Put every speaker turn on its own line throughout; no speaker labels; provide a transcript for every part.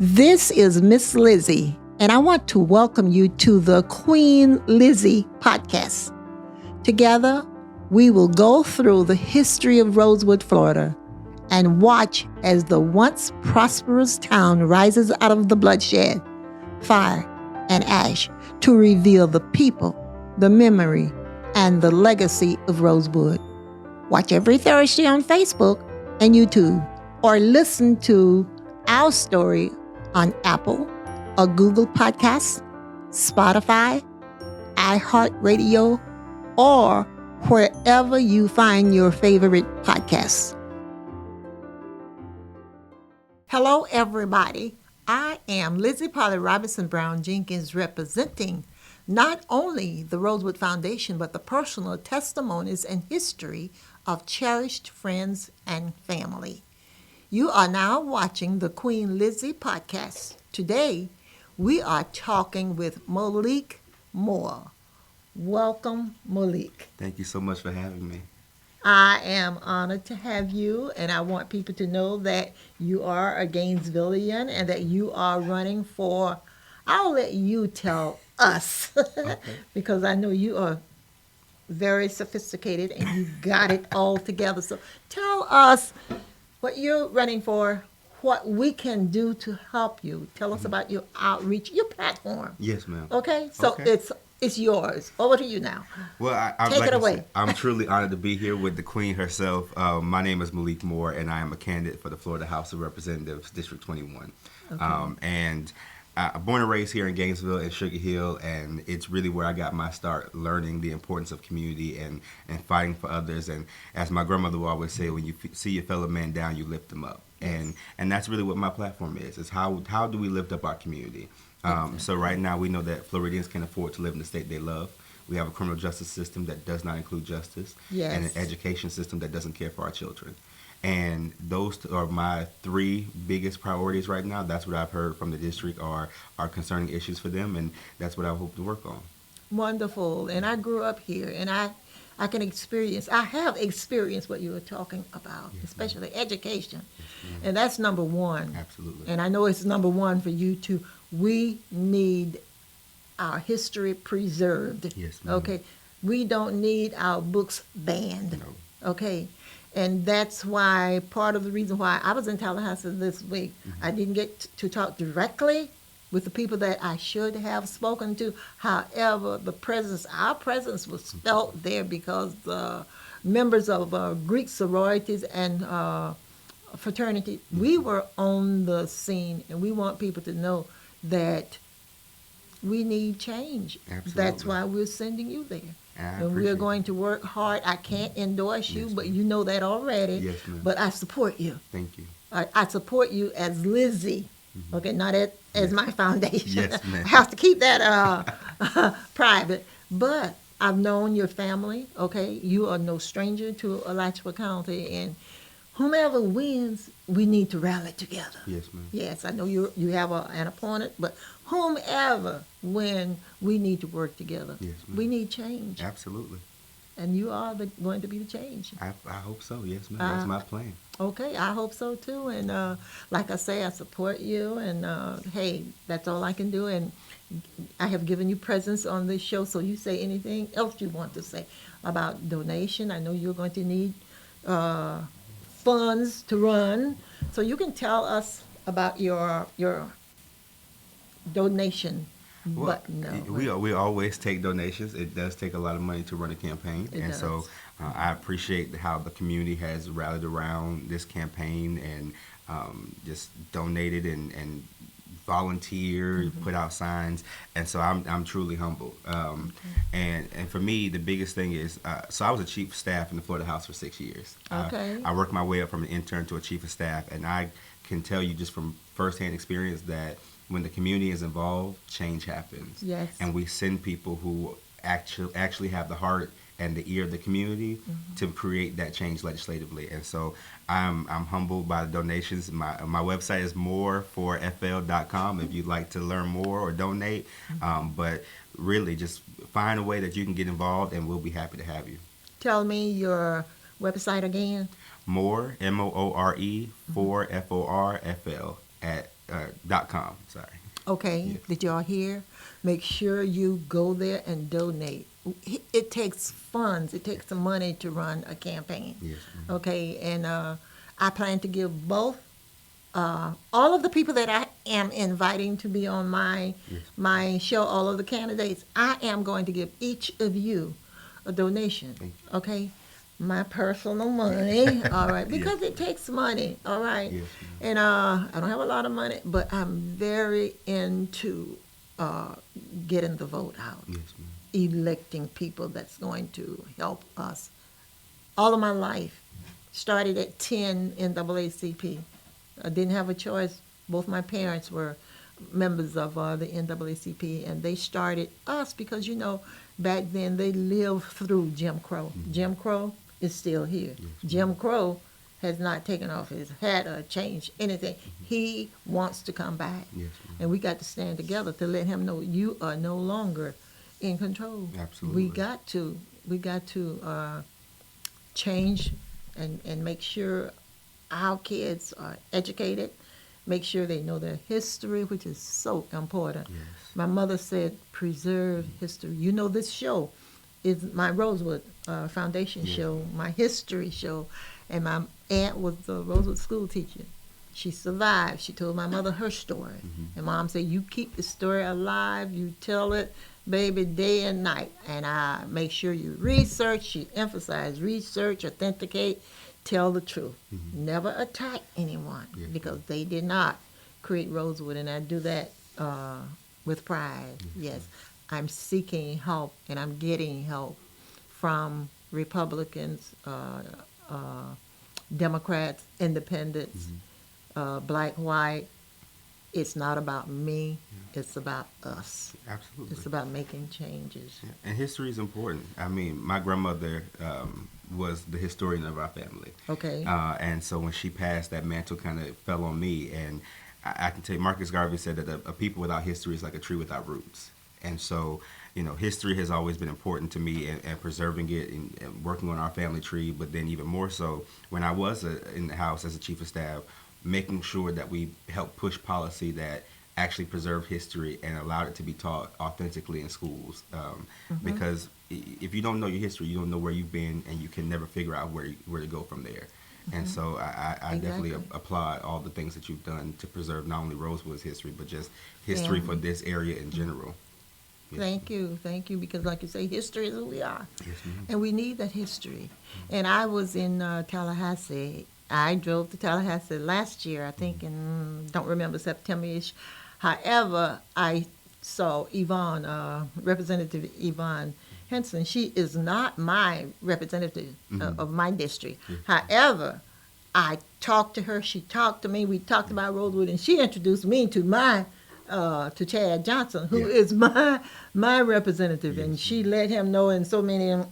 This is Miss Lizzie, and I want to welcome you to the Queen Lizzie podcast. Together, we will go through the history of Rosewood, Florida, and watch as the once prosperous town rises out of the bloodshed, fire, and ash to reveal the people, the memory, and the legacy of Rosewood. Watch every Thursday on Facebook and YouTube, or listen to our story on Apple or Google Podcasts, Spotify, iHeartRadio, or wherever you find your favorite podcasts. Hello, everybody. I am Lizzie Robinson Jenkins, representing not only the Rosewood Foundation, but the personal testimonies and history of cherished friends and family. You are now watching the Queen Lizzie podcast. Today, we are talking with Malik Moore. Welcome, Malik.
Thank you so much for having me.
I am honored to have you, and I want people to know that you are a Gainesvillian and that you are running for, I'll let you tell us,
Okay.
because I know you are very sophisticated and you got it all together. So tell us what you're running for, what we can do to help you. Tell us about your outreach, your platform.
Yes, ma'am.
Okay? So
Okay.
it's yours. Over to you now.
Well,
Take
like
it
I
away.
said, I'm truly honored to be here with the Queen herself. My name is Malik Moore, and I am a candidate for the Florida House of Representatives, District 21. And born and raised here in Gainesville and Sugar Hill, and it's really where I got my start learning the importance of community and fighting for others. And as my grandmother would always say, when you see your fellow man down, you lift them up. And that's really what my platform is how do we lift up our community? So right now we know that Floridians can afford to live in the state they love. We have a criminal justice system that does not include justice, and an education system that doesn't care for our children. And those are my three biggest priorities right now. That's what I've heard from the district are concerning issues for them, and that's what I hope to work on.
Wonderful. And I grew up here, and I have experienced what you were talking about, especially education. And that's number one.
Absolutely.
And I know it's number one for you too. We need our history preserved.
Yes, ma'am.
Okay. We don't need our books banned.
No.
Okay. And that's why part of the reason why I was in Tallahassee this week, I didn't get to talk directly with the people that I should have spoken to. However, our presence was felt there because the members of Greek sororities and fraternity, we were on the scene, and we want people to know that we need change.
Absolutely.
That's why we're sending you there. And we're
appreciate
going to work hard. I can't endorse you,
Yes,
but
ma'am.
you know that already.
Yes, ma'am.
But I support you.
Thank you.
I support you as Lizzie, okay, not as my foundation.
Yes, ma'am.
I have to keep that private. But I've known your family, okay? You are no stranger to Alachua County, and whomever wins, we need to rally together.
Yes, ma'am.
Yes, I know you have an opponent, but whomever wins, we need to work together.
Yes, ma'am.
We need change,
Absolutely.
and you are going to be the change.
I hope so. Yes, ma'am. That's my plan.
Okay, I hope so too. And like I say, I support you. And hey, that's all I can do. And I have given you presence on this show. So you say anything else you want to say about donation. I know you're going to need funds to run. So you can tell us about your donation
Well,
button.
we always take donations. It does take a lot of money to run a campaign,
It
and
does.
so I appreciate how the community has rallied around this campaign and just donated and volunteered, put out signs, and so I'm truly humbled. And for me, the biggest thing is so I was a chief of staff in the Florida House for 6 years.
Okay.
I worked my way up from an intern to a chief of staff, and I can tell you just from firsthand experience that when the community is involved, change happens.
Yes.
And we send people who actually have the heart and the ear of the community to create that change legislatively. And so I'm humbled by the donations. My website is moreforfl.com if you'd like to learn more or donate. But really, just find a way that you can get involved, and we'll be happy to have you.
Tell me your website again.
More, MOORE, for FORFL at .com. Sorry.
Okay,
Yes.
did y'all hear? Make sure you go there and donate. It takes funds, it takes some money to run a campaign.
Yes.
Okay, and I plan to give both all of the people that I am inviting to be on my show, all of the candidates, I am going to give each of you a donation.
Thank
Okay, my personal money. All right,
Yes.
because it takes money. All right,
Yes,
and I don't have a lot of money, but I'm very into getting the vote out,
Yes, ma'am.
electing people that's going to help us. All of my life started at 10 NAACP. I didn't have a choice. Both my parents were members of the NAACP, and they started us because, back then they lived through Jim Crow. Jim Crow is still here. Jim Crow has not taken off his hat or changed anything. He wants to come back.
Yes,
And we got to stand together to let him know you are no longer in control.
Absolutely.
We got to change and make sure our kids are educated, make sure they know their history, which is so important.
Yes.
My mother said, preserve history. This show is my Rosewood Foundation show, my history show, and my aunt was the Rosewood school teacher. She survived. She told my mother her story. And Mom said, you keep the story alive, you tell it, baby, day and night. And I make sure you research. She emphasized research, authenticate, tell the truth. Never attack anyone because they did not create Rosewood, and I do that with pride. Yes, I'm seeking help, and I'm getting help from Republicans, Democrats, Independents, black, white. It's not about me. It's about us.
Absolutely.
It's about making changes.
Yeah. And history is important. I mean, my grandmother was the historian of our family.
Okay.
And so when she passed, that mantle kind of fell on me. And I can tell you, Marcus Garvey said that a people without history is like a tree without roots. And so, history has always been important to me, and preserving it and working on our family tree. But then even more so, when I was in the House as a chief of staff, making sure that we helped push policy that actually preserved history and allowed it to be taught authentically in schools. Because if you don't know your history, you don't know where you've been, and you can never figure out where to go from there. And so I definitely applaud all the things that you've done to preserve not only Rosewood's history, but just history for this area in general. Yes.
Thank you, because like you say, history is who we are.
Yes, ma'am.
And we need that history. And I was in Tallahassee. I drove to Tallahassee last year, I think, in, don't remember, September-ish. However, I saw Yvonne, Representative Yvonne Henson. She is not my representative of my district. However, I talked to her, she talked to me, we talked about Rosewood, and she introduced me to to Chad Johnson, who is my representative, and she let him know in so many,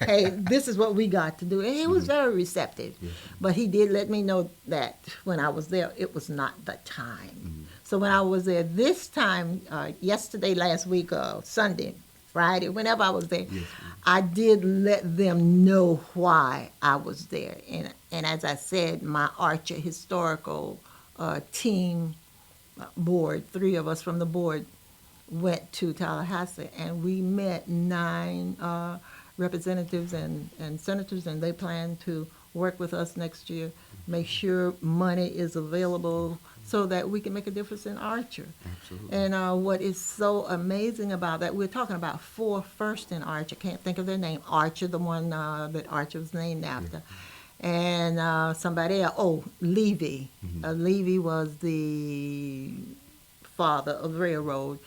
hey, this is what we got to do. And he was very receptive, but he did let me know that when I was there, it was not the time. So when I was there this time, yesterday, last week, Sunday, Friday, whenever I was there, I did let them know why I was there. And as I said, my Archer historical team board, 3 of us from the board went to Tallahassee, and we met 9 representatives and senators, and they plan to work with us next year, make sure money is available so that we can make a difference in Archer.
Absolutely.
And what is so amazing about that, we're talking about 4 first in Archer, can't think of their name, Archer, the one that Archer was named after. And somebody else, Levy. Levy was the father of railroad,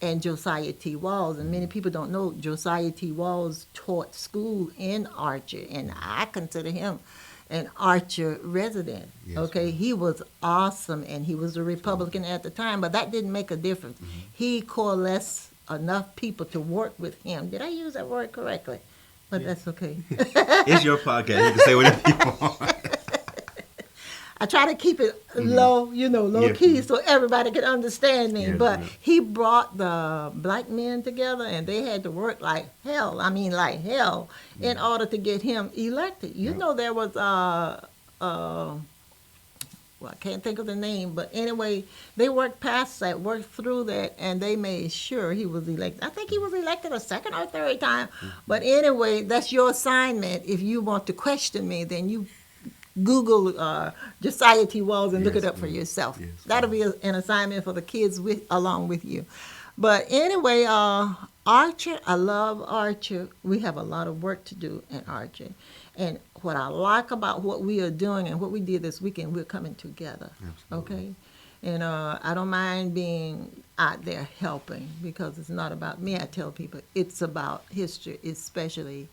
and Josiah T. Walls. And many people don't know Josiah T. Walls taught school in Archer, and I consider him an Archer resident. Okay, he was awesome, and he was a Republican at the time, but that didn't make a difference. He coalesced enough people to work with him. Did I use that word correctly? But that's okay.
It's your podcast. You can say whatever you want.
I try to keep it low, low key, so everybody can understand me. But he brought the black men together, and they had to work like hell. I mean, like hell, in order to get him elected. There was well, I can't think of the name, but anyway, they worked past that, worked through that, and they made sure he was elected. I think he was elected a second or third time. But anyway, that's your assignment. If you want to question me, then you Google Josiah T. Walls and look it
Yes,
up for
ma'am.
yourself.
Yes,
That'll be an assignment for the kids along with you. But anyway, Archer, I love Archer. We have a lot of work to do in Archer. And what I like about what we are doing and what we did this weekend, we're coming together.
Absolutely.
Okay? And I don't mind being out there helping because it's not about me. I tell people it's about history, especially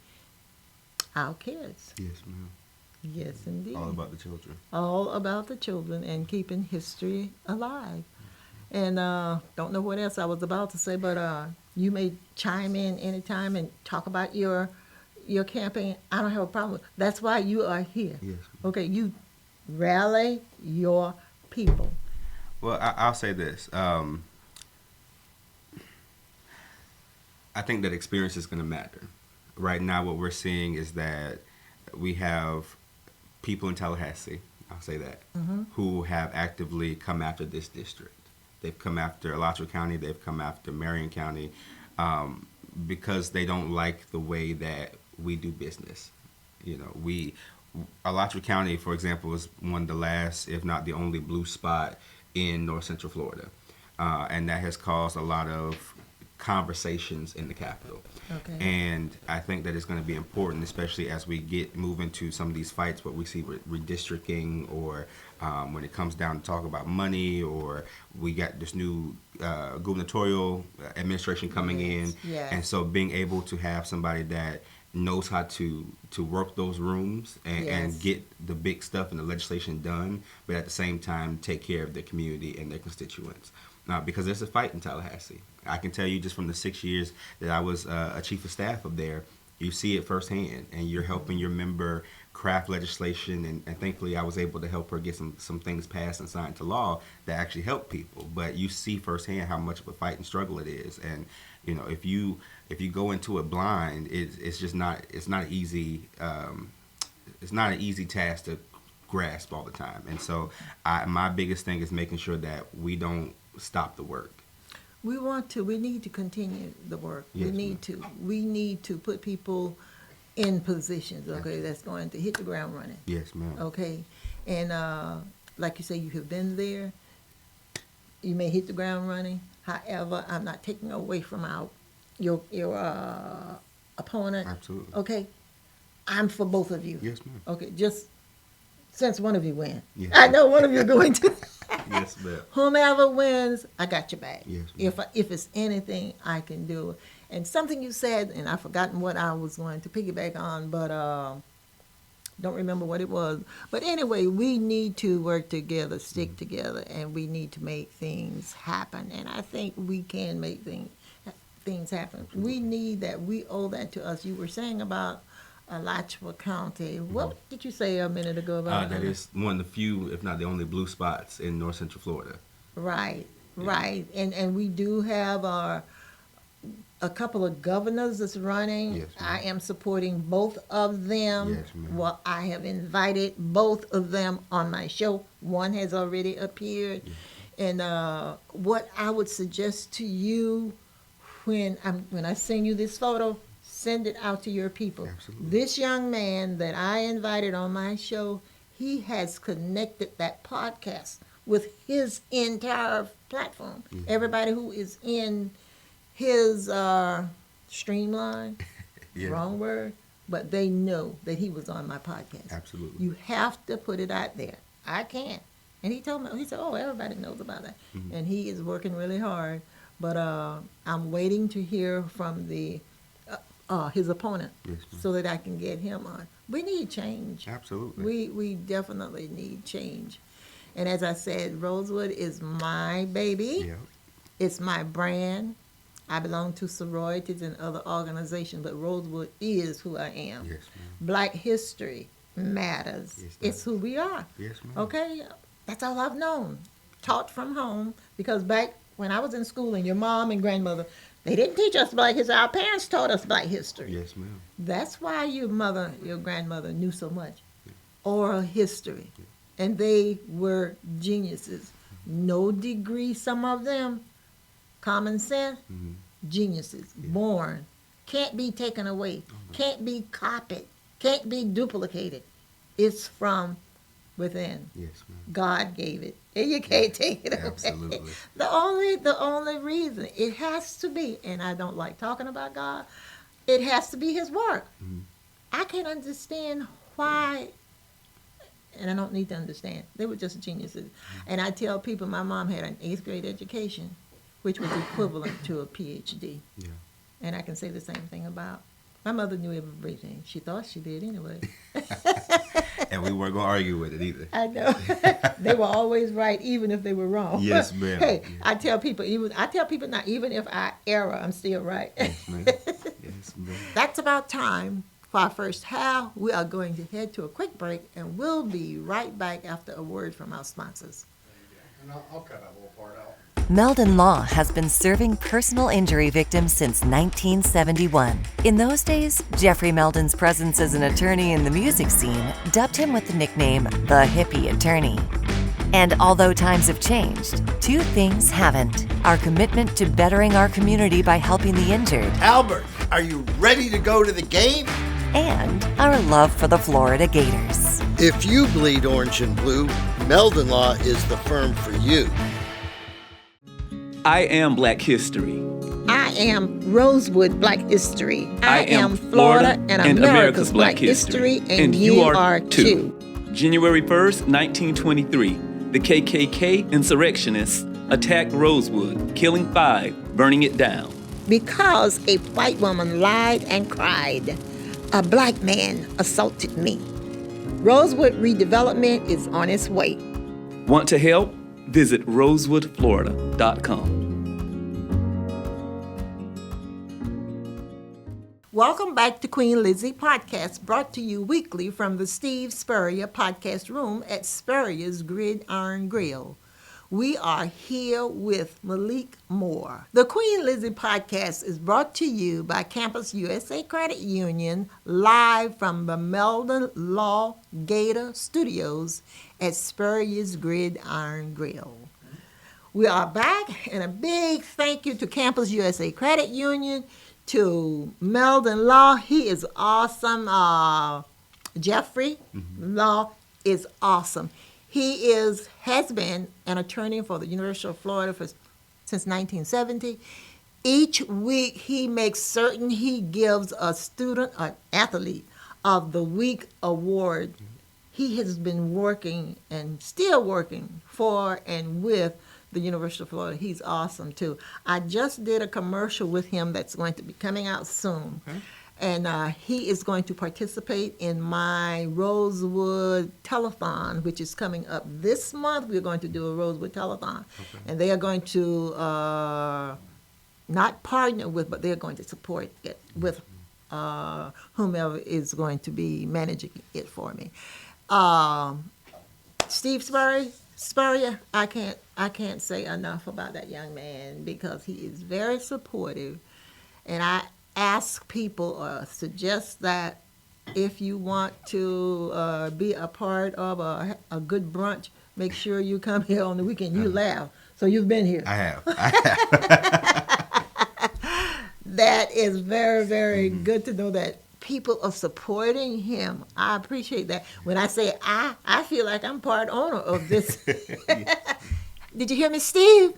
our kids.
Yes, ma'am.
Yes, indeed.
All about the children.
All about the children and keeping history alive. And don't know what else I was about to say, but you may chime in anytime and talk about your campaign. I don't have a problem. That's why you are here.
Yes.
Okay, you rally your people.
Well, I'll say this. I think that experience is going to matter. Right now, what we're seeing is that we have people in Tallahassee, I'll say that, who have actively come after this district. They've come after Alachua County. They've come after Marion County because they don't like the way that we do business. You know, Alachua County, for example, is one of the last, if not the only, blue spot in North Central Florida, and that has caused a lot of conversations in the capital.
Okay.
And I think that it's going to be important, especially as we move into some of these fights, what we see with redistricting, or when it comes down to talk about money, or we got this new gubernatorial administration coming in.
Yes.
And so being able to have somebody that knows how to work those rooms and
Yes.
get the big stuff and the legislation done, but at the same time take care of their community and their constituents. Because there's a fight in Tallahassee. I can tell you just from the 6 years that I was a chief of staff up there, you see it firsthand, and you're helping your member craft legislation, and thankfully I was able to help her get some things passed and signed to law that actually help people. But you see firsthand how much of a fight and struggle it is, and you know, if you go into it blind, it's not an easy task to grasp all the time. And so my biggest thing is making sure that we don't stop the work.
We need to continue the work.
Yes,
We need to put people in positions, okay, that's going to hit the ground running.
Yes, ma'am.
Okay. And like you say, you have been there. You may hit the ground running. However, I'm not taking away from your opponent.
Absolutely.
Okay. I'm for both of you.
Yes, ma'am.
Okay. Just since one of you win.
Yes.
I know one of you are going to.
Yes, ma'am.
Whomever wins, I got your back.
Yes, ma'am.
If it's anything I can do. And something you said, and I've forgotten what I was going to piggyback on, but don't remember what it was. But anyway, we need to work together, stick together, and we need to make things happen. And I think we can make things happen. We need that. We owe that to us. You were saying about Alachua County. What did you say a minute ago about
That is one of the few, if not the only, blue spots in North Central Florida.
Right, right. And we do have a couple of governors that's running.
Yes, ma'am.
I am supporting both of them.
Yes, ma'am.
Well, I have invited both of them on my show. One has already appeared.
Yes.
And what I would suggest to you when I send you this photo, send it out to your people.
Absolutely.
This young man that I invited on my show, he has connected that podcast with his entire platform.
Mhm.
Everybody who is in his streamline,
Yeah.
wrong word, but they know that he was on my podcast.
Absolutely.
You have to put it out there. I can't. And he told me, he said, oh, everybody knows about that.
Mhm.
And he is working really hard. But I'm waiting to hear from his opponent
Yes, ma'am.
so that I can get him on. We need change.
Absolutely.
We definitely need change. And as I said, Rosewood is my baby.
Yeah.
It's my brand. I belong to sororities and other organizations, but Rosewood is who I am.
Yes, ma'am.
Black history matters.
Yes,
It's
does.
who we are.
Yes, ma'am.
Okay? That's all I've known. Taught from home. Because back when I was in school and your mom and grandmother, they didn't teach us Black history. Our parents taught us Black history.
Yes, ma'am.
That's why your grandmother knew so much. Oral history. and they were geniuses. No degree, some of them, common sense, geniuses, born, can't be taken away, can't be copied, can't be duplicated. It's from within.
Yes, ma'am.
God gave it, and you can't take it away.
Absolutely.
The only reason it has to be, and I don't like talking about God, it has to be His work. I can't understand why, and I don't need to understand. They were just geniuses. And I tell people my mom had an 8th grade education, which was equivalent to a PhD.
Yeah.
And I can say the same thing about my mother knew everything. She thought she did anyway.
And we weren't going to argue with it either.
I know. They were always right, even if they were wrong.
Yes, ma'am.
Hey,
Yeah.
I tell people now, even if I err, I'm still right.
Yes, ma'am. Yes, ma'am.
That's about time for our first half. We are going to head to a quick break, and we'll be right back after a word from our sponsors.
And I'll cut that little part out.
Meldon Law has been serving personal injury victims since 1971. In those days, Jeffrey Meldon's presence as an attorney in the music scene dubbed him with the nickname the Hippie Attorney. And although times have changed, two things haven't: our commitment to bettering our community by helping the injured,
Albert, are you ready to go to the game?
and our love for the Florida Gators.
If you bleed orange and blue, Meldon Law is the firm for you.
I am Black History.
I am Rosewood Black History.
I am Florida
and America's Black History, and you are too.
January 1st, 1923, the KKK insurrectionists attacked Rosewood, killing 5, burning it down.
Because a white woman lied and cried, a black man assaulted me. Rosewood redevelopment is on its way.
Want to help? Visit rosewoodflorida.com.
Welcome back to Queen Lizzie Podcast, brought to you weekly from the Steve Spurrier Podcast Room at Spurrier's Gridiron Grill. We are here with Malik Moore. The Queen Lizzie Podcast is brought to you by Campus USA Credit Union, live from the Meldon Law Gator Studios at Spurrier's Gridiron Grill. We are back, and a big thank you to Campus USA Credit Union, to Meldon Law. He is awesome. Jeffrey Law is awesome. He has been an attorney for the University of Florida since 1970. Each week he makes certain he gives a student, an athlete of the week award. He has been working and still working for and with the University of Florida. He's awesome too. I just did a commercial with him that's going to be coming out soon. Okay. And he is going to participate in my Rosewood Telethon, which is coming up this month. We're going to do a Rosewood Telethon. Okay. And they are going to not partner with, but they're going to support it with whomever is going to be managing it for me. Steve Spurrier, I can't say enough about that young man because he is very supportive. And I ask people or suggest that if you want to be a part of a good brunch, make sure you come here on the weekend. You laugh. So you've been here.
I have.
That is very, very good to know that people are supporting him. I appreciate that. When I say I feel like I'm part owner of this. Did you hear me, Steve?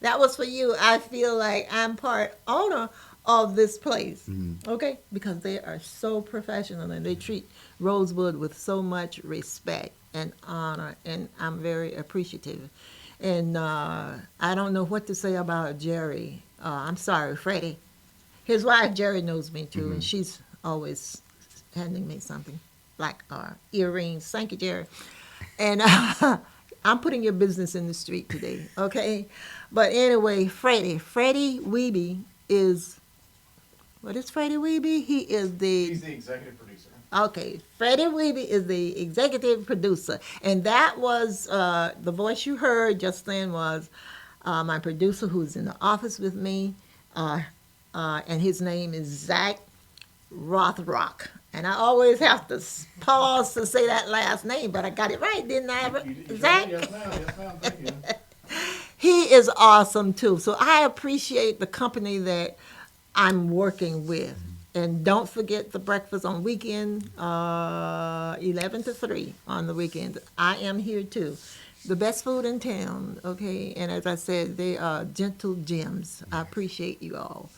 That was for you. I feel like I'm part owner of this place, okay? Because they are so professional and they treat Rosewood with so much respect and honor, and I'm very appreciative. And I don't know what to say about Jerry. I'm sorry, Freddie. His wife, Jerry, knows me too, and she's always handing me something, like earrings. Thank you, Jerry. And I'm putting your business in the street today, okay? But anyway, Freddie Wiebe is, what is Freddie Wiebe? He's the
executive producer.
Okay, Freddie Wiebe is the executive producer. And that was, the voice you heard just then was my producer who's in the office with me. And his name is Zach Rothrock. And I always have to pause to say that last name, but I got it right, didn't I, Zach?
Yes, ma'am. Yes, ma'am. Thank you.
He is awesome too. So I appreciate the company that I'm working with. And don't forget the breakfast on weekend, 11 to 3 on the weekend. I am here too. The best food in town, okay? And as I said, they are gentle gems. I appreciate you all.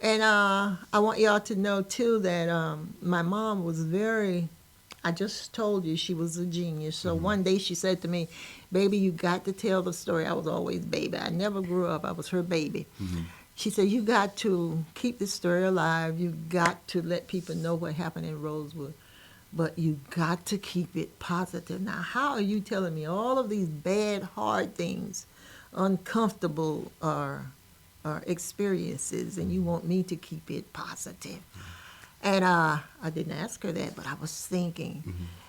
And I want y'all to know too that my mom was I just told you she was a genius. So one day she said to me, baby, you got to tell the story. I was always baby. I never grew up. I was her baby. She said, you got to keep this story alive. You got to let people know what happened in Rosewood. But you got to keep it positive. Now, how are you telling me all of these bad, hard things, uncomfortable experiences, and you want me to keep it positive? And I didn't ask her that, but I was thinking.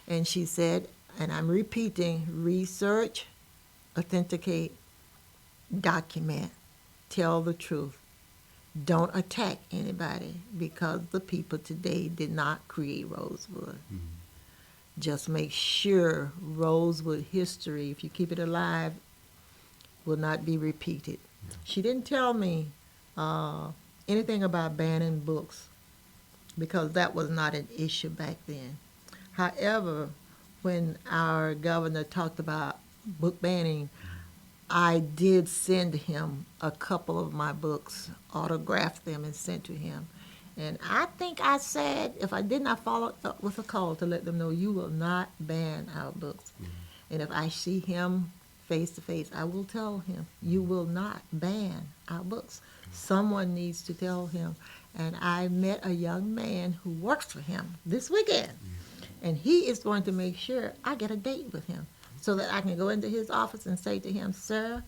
And she said, and I'm repeating, research, authenticate, document, tell the truth. Don't attack anybody because the people today did not create Rosewood. Just make sure Rosewood history, if you keep it alive, will not be repeated. She didn't tell me anything about banning books because that was not an issue back then. However, when our governor talked about book banning, I did send him a couple of my books, autographed them and sent to him. And I think I said, if I did not follow up with a call to let them know, you will not ban our books. And if I see him face to face, I will tell him, you will not ban our books. Someone needs to tell him. And I met a young man who works for him this weekend. And he is going to make sure I get a date with him, so that I can go into his office and say to him, sir,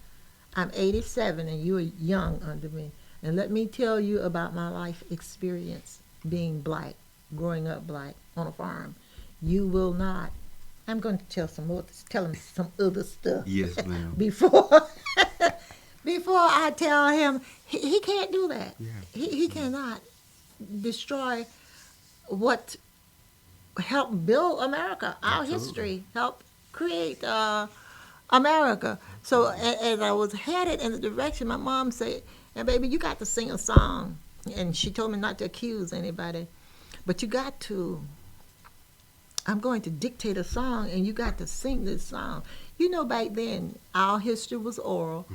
I'm 87 and you are young under me. And let me tell you about my life experience being black, growing up black on a farm. You will not. I'm going to tell him some other stuff.
Yes, ma'am.
before I tell him, he can't do that.
Yeah.
He cannot destroy what helped build America, our
Absolutely.
history, help create America. So as I was headed in the direction, my mom said, and baby, you got to sing a song. And she told me not to accuse anybody, but you got to, I'm going to dictate a song and you got to sing this song. You know, back then, our history was oral.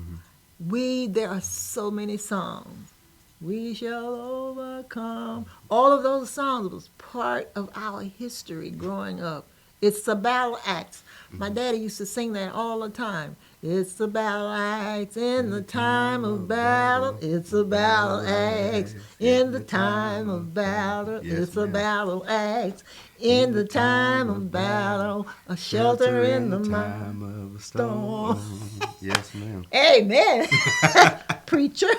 There are so many songs. We shall overcome. All of those songs was part of our history growing up. It's the battle axe. My daddy used to sing that all the time. It's the battle axe in the time of battle. It's a battle axe in the time of battle. It's a battle axe in the time of battle. A shelter in the time
of a
storm.
Yes, ma'am.
Amen. Preacher.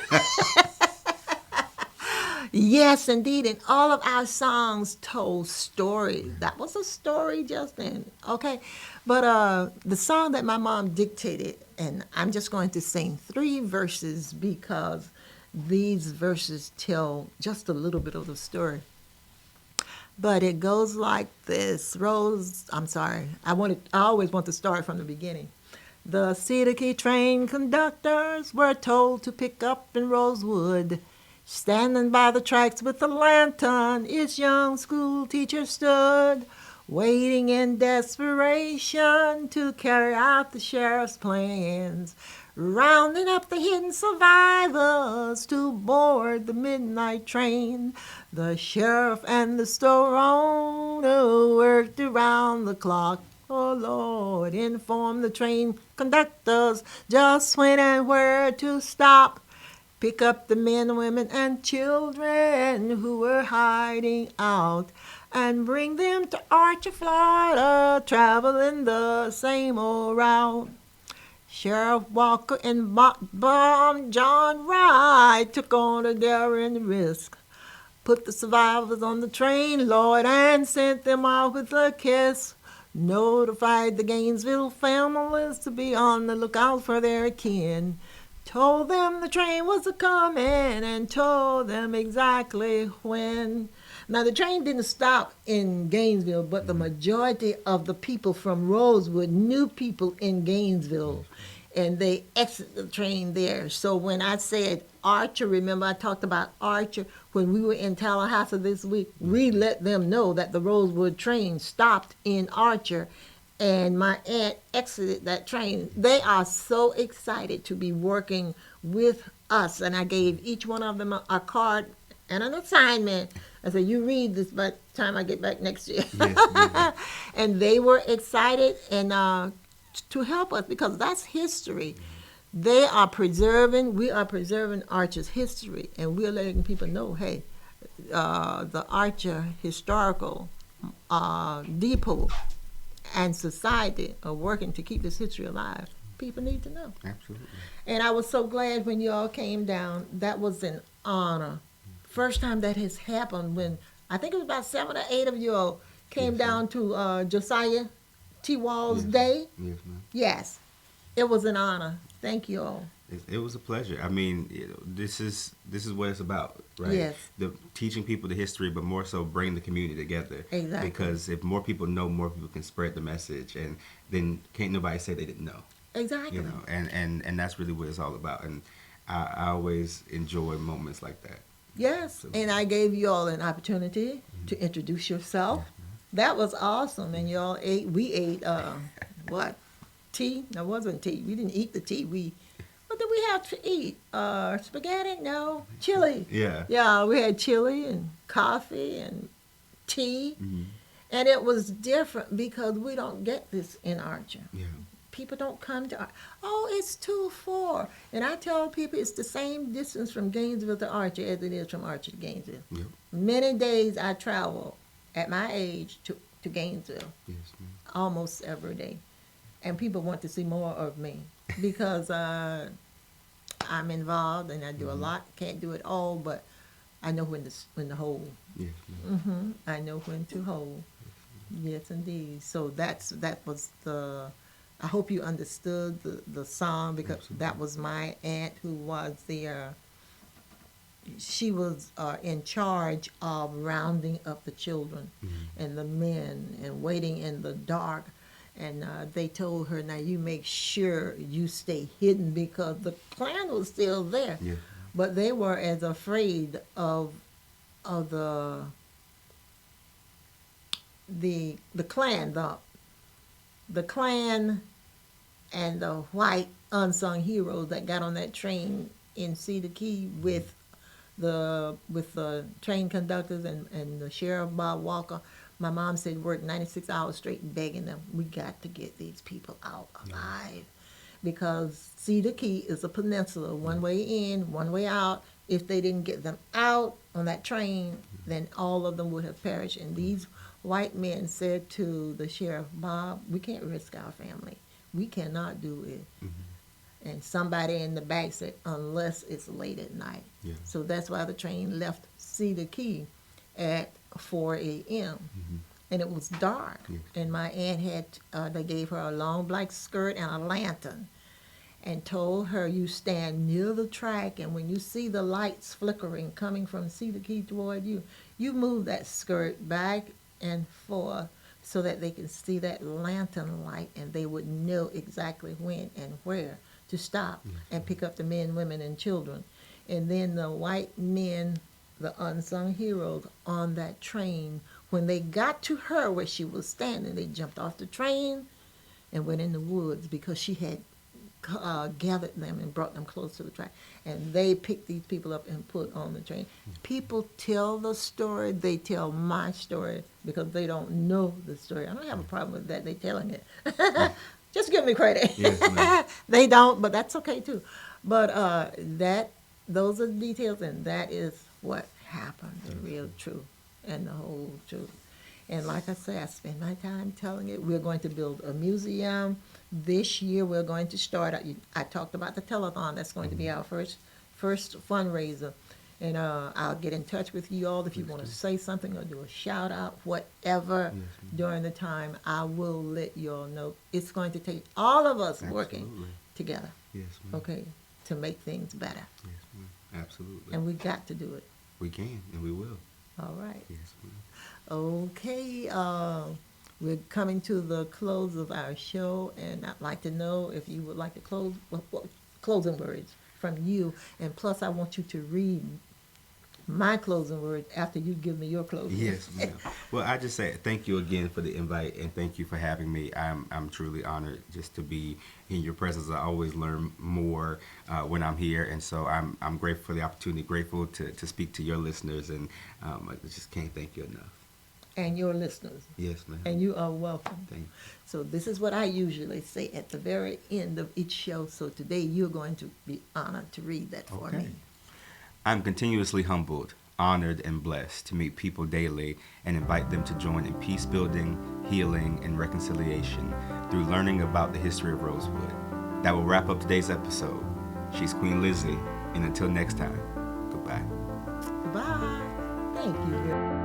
Yes, indeed. And all of our songs told stories. That was a story just then. Okay. But the song that my mom dictated, and I'm just going to sing 3 verses because these verses tell just a little bit of the story. But it goes like this. I always want to start from the beginning. The Cedar Key train conductors were told to pick up in Rosewood. Standing by the tracks with a lantern, its young school teacher stood, waiting in desperation to carry out the sheriff's plans, rounding up the hidden survivors to board the midnight train. The sheriff and the store owner worked around the clock. Oh, Lord, inform the train conductors just when and where to stop. Pick up the men, women, and children who were hiding out and bring them to Archer, Florida, traveling the same old route. Sheriff Walker and Bomb John Wright took on a daring risk. Put the survivors on the train, Lord, and sent them off with a kiss. Notified the Gainesville families to be on the lookout for their kin. Told them the train was a-comin' and told them exactly when. Now, the train didn't stop in Gainesville, but the majority of the people from Rosewood knew people in Gainesville, and they exited the train there. So when I said Archer, remember I talked about Archer when we were in Tallahassee this week, we let them know that the Rosewood train stopped in Archer, and my aunt exited that train. They are so excited to be working with us, and I gave each one of them a card and an assignment. I said, you read this by the time I get back next year.
Yes,
And they were excited and to help us because that's history. We are preserving Archer's history, and we're letting people know, hey, the Archer Historical Depot and society are working to keep this history alive. People need to know.
absolutely.
And I was so glad when you all came down. That was an honor. First time that has happened when I think it was about 7 or 8 of you all came
Yes,
down to Josiah T. Wall's
Yes.
Day.
Yes, ma'am.
Yes, it was an honor. Thank you all.
It was a pleasure. I mean, this is what it's about, right?
Yes.
The teaching people the history, but more so bring the community together.
Exactly.
Because if more people know, more people can spread the message, and then can't nobody say they didn't know.
Exactly.
You know, and that's really what it's all about. And I always enjoy moments like that.
Yes, and I gave you all an opportunity to introduce yourself. That was awesome, and you all ate. We ate what? Tea? No, it wasn't tea. We didn't eat the tea. What did we have to eat? Spaghetti? No, chili.
Yeah.
Yeah, we had chili and coffee and tea, and it was different because we don't get this in Archer.
Yeah.
People don't come to, it's too far. And I tell people it's the same distance from Gainesville to Archer as it is from Archer to Gainesville.
Yep.
Many days I travel at my age to Gainesville,
Yes, ma'am.
almost every day. And people want to see more of me because I'm involved and I do a lot. Can't do it all, but I know when to hold.
Yes, ma'am.
I know when to hold. Yes, indeed. So that was the. I hope you understood the song because
Absolutely.
that was my aunt who was she was in charge of rounding up the children and the men and waiting in the dark. And they told her, now you make sure you stay hidden because the Klan was still there.
Yeah.
But they were as afraid of the Klan, the Klan and the white unsung heroes that got on that train in Cedar Key with the train conductors and the sheriff Bob Walker. My mom said worked 96 hours straight begging them, we got to get these people out alive. Because Cedar Key is a peninsula, one way in, one way out. If they didn't get them out on that train, then all of them would have perished. And these white men said to the sheriff, Bob, we can't risk our family. We cannot do it. And somebody in the back said, unless it's late at night.
Yeah.
So that's why the train left Cedar Key at 4 a.m. And it was dark.
Yes.
And my aunt they gave her a long black skirt and a lantern and told her, you stand near the track, and when you see the lights flickering coming from Cedar Key toward you, you move that skirt back and forth so that they can see that lantern light, and they would know exactly when and where to stop and pick up the men, women, and children. And then the white men, the unsung heroes on that train, when they got to her where she was standing, they jumped off the train and went in the woods because she had gathered them and brought them close to the track. And they picked these people up and put on the train. People tell the story. They tell my story because they don't know the story. I don't have a problem with that. They're telling it. Just give me credit.
Yes, ma'am.
They don't, but that's okay too. But those are the details, and that is what happened, the real truth and the whole truth. And like I say, I spend my time telling it. We're going to build a museum. This year we're going to start. I talked about the telethon. That's going to be our first fundraiser. And I'll get in touch with you all if you want to say something or do a shout out, whatever. During the time, I will let you all know. It's going to take all of us working
Absolutely.
together,
Yes, ma'am.
okay, to make things better.
Yes, ma'am. Absolutely.
And we got to do it.
We can and we will.
All right.
Yes, ma'am.
Okay. We're coming to the close of our show, and I'd like to know if you would like to closing words from you. And plus, I want you to read my closing word after you give me your closing.
Yes, ma'am. Well, I just say thank you again for the invite, and thank you for having me. I'm truly honored just to be in your presence. I always learn more when I'm here, and so I'm grateful for the opportunity, grateful to speak to your listeners, and I just can't thank you enough.
And your listeners.
Yes, ma'am.
And you are welcome.
Thank you.
So this is what I usually say at the very end of each show. So today you're going to be honored to read that for
Okay.
me.
I'm continuously humbled, honored, and blessed to meet people daily and invite them to join in peace building, healing, and reconciliation through learning about the history of Rosewood. That will wrap up today's episode. She's Queen Lizzie, and until next time, goodbye.
Goodbye. Thank you.